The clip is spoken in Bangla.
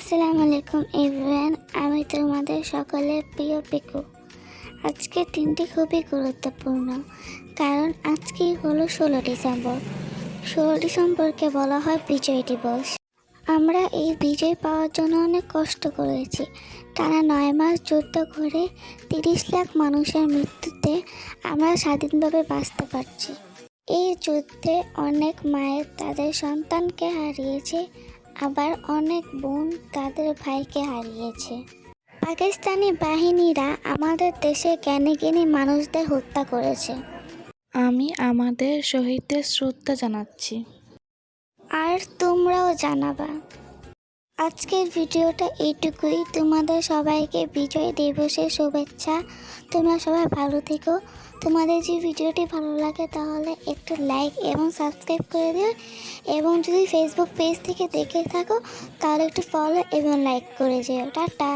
আসসালামু আলাইকুম এভরিওয়ান, আমি তোমাদের সকলের প্রিয় পিকু। আজকে দিনটি খুবই গুরুত্বপূর্ণ, কারণ আজকেই হলো 16 ডিসেম্বর। 16 ডিসেম্বরকে বলা হয় বিজয় দিবস। আমরা এই বিজয় পাওয়ার জন্য অনেক কষ্ট করেছি। টানা 9 মাস যুদ্ধ করে 30 লাখ মানুষের মৃত্যুতে আমরা স্বাধীনভাবে বাঁচতে পারছি। এই যুদ্ধে অনেক মায়ের তাদের সন্তানকে হারিয়েছে, আবার অনেক বোন তাদের ভাইকে হারিয়েছে। পাকিস্তানি বাহিনীরা আমাদের দেশে জ্ঞানী জ্ঞানী মানুষদের হত্যা করেছে। আমি আমাদের শহীদদের শ্রদ্ধা জানাচ্ছি। আর তোমরাও জানাবা। আজকের ভিডিওটা এইটুকুই। তোমাদের সবাইকে বিজয় দিবসের শুভেচ্ছা। তোমরা সবাই ভালো থেকো। তোমাদের যে ভিডিওটি ভালো লাগে তাহলে একটু লাইক এবং সাবস্ক্রাইব করে দিও, এবং যদি ফেসবুক পেজ থেকে দেখে থাকো তাহলে একটু ফলো এবং লাইক করে যেও। টাটা।